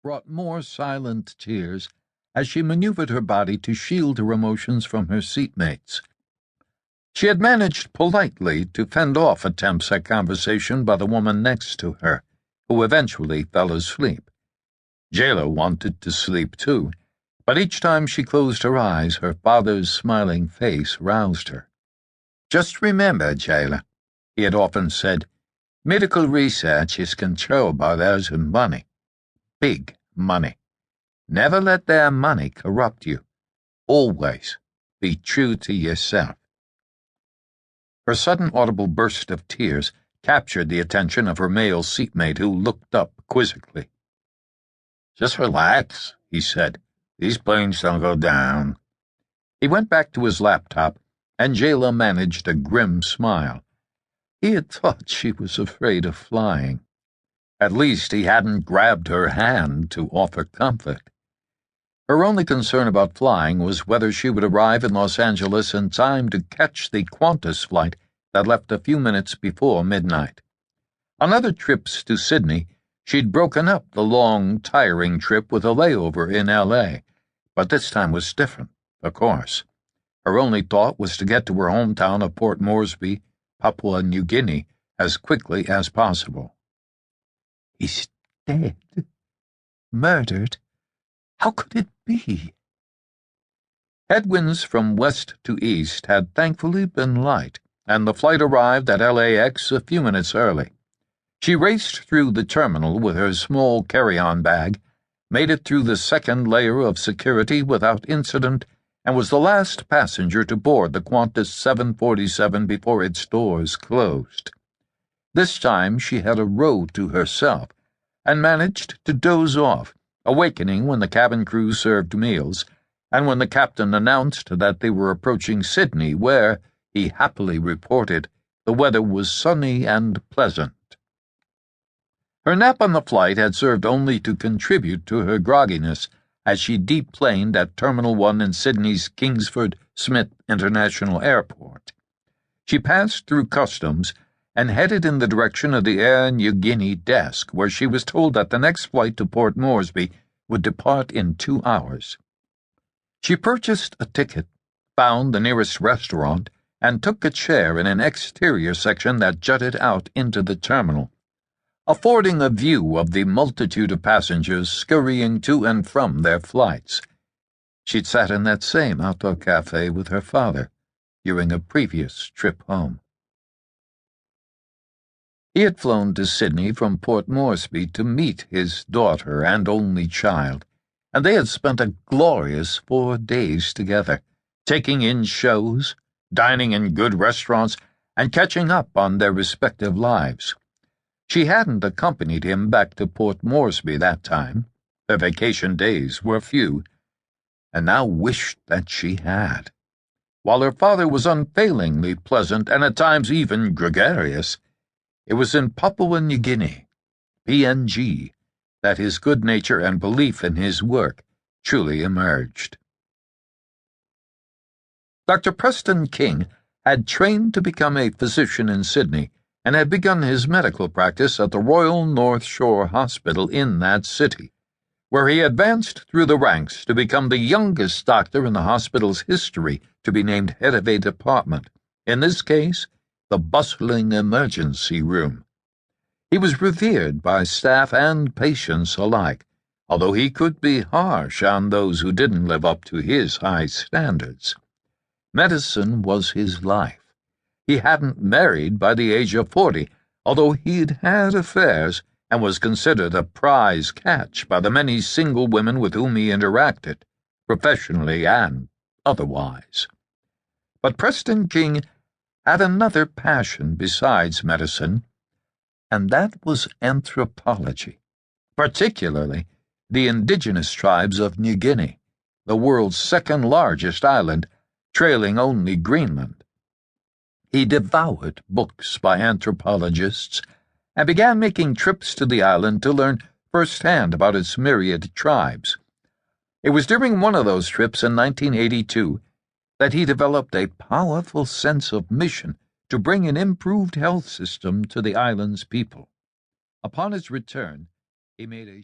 brought more silent tears as she maneuvered her body to shield her emotions from her seatmates. She had managed politely to fend off attempts at conversation by the woman next to her, who eventually fell asleep. Jayla wanted to sleep too, but each time she closed her eyes, her father's smiling face roused her. "Just remember, Jayla," he had often said, "medical research is controlled by those with money. Big money. Never let their money corrupt you. Always be true to yourself." Her sudden audible burst of tears captured the attention of her male seatmate, who looked up quizzically. "Just relax," he said. "These planes don't go down." He went back to his laptop, and Jayla managed a grim smile. He had thought she was afraid of flying. At least he hadn't grabbed her hand to offer comfort. Her only concern about flying was whether she would arrive in Los Angeles in time to catch the Qantas flight that left a few minutes before midnight. On other trips to Sydney, she'd broken up the long, tiring trip with a layover in L.A., but this time was different, of course. Her only thought was to get to her hometown of Port Moresby, Papua New Guinea, as quickly as possible. "He's dead? Murdered? How could it be?" Headwinds from west to east had thankfully been light, and the flight arrived at LAX a few minutes early. She raced through the terminal with her small carry-on bag, made it through the second layer of security without incident, and was the last passenger to board the Qantas 747 before its doors closed. This time she had a row to herself, and managed to doze off, awakening when the cabin crew served meals, and when the captain announced that they were approaching Sydney, where, he happily reported, the weather was sunny and pleasant. Her nap on the flight had served only to contribute to her grogginess as she deplaned at Terminal 1 in Sydney's Kingsford Smith International Airport. She passed through customs and headed in the direction of the Air New Guinea desk, where she was told that the next flight to Port Moresby would depart in 2 hours. She purchased a ticket, found the nearest restaurant, and took a chair in an exterior section that jutted out into the terminal, affording a view of the multitude of passengers scurrying to and from their flights. She'd sat in that same outdoor cafe with her father during a previous trip home. He had flown to Sydney from Port Moresby to meet his daughter and only child, and they had spent a glorious 4 days together, taking in shows, dining in good restaurants, and catching up on their respective lives. She hadn't accompanied him back to Port Moresby that time. Their vacation days were few, and now wished that she had. While her father was unfailingly pleasant and at times even gregarious, it was in Papua New Guinea, PNG, that his good nature and belief in his work truly emerged. Dr. Preston King had trained to become a physician in Sydney and had begun his medical practice at the Royal North Shore Hospital in that city, where he advanced through the ranks to become the youngest doctor in the hospital's history to be named head of a department, in this case, the bustling emergency room. He was revered by staff and patients alike, although he could be harsh on those who didn't live up to his high standards. Medicine was his life. He hadn't married by the age of 40, although he'd had affairs and was considered a prize catch by the many single women with whom he interacted, professionally and otherwise. But Preston King had another passion besides medicine, and that was anthropology, particularly the indigenous tribes of New Guinea, the world's second-largest island, trailing only Greenland. He devoured books by anthropologists and began making trips to the island to learn firsthand about its myriad tribes. It was during one of those trips in 1982 that he developed a powerful sense of mission to bring an improved health system to the island's people. Upon his return, he made a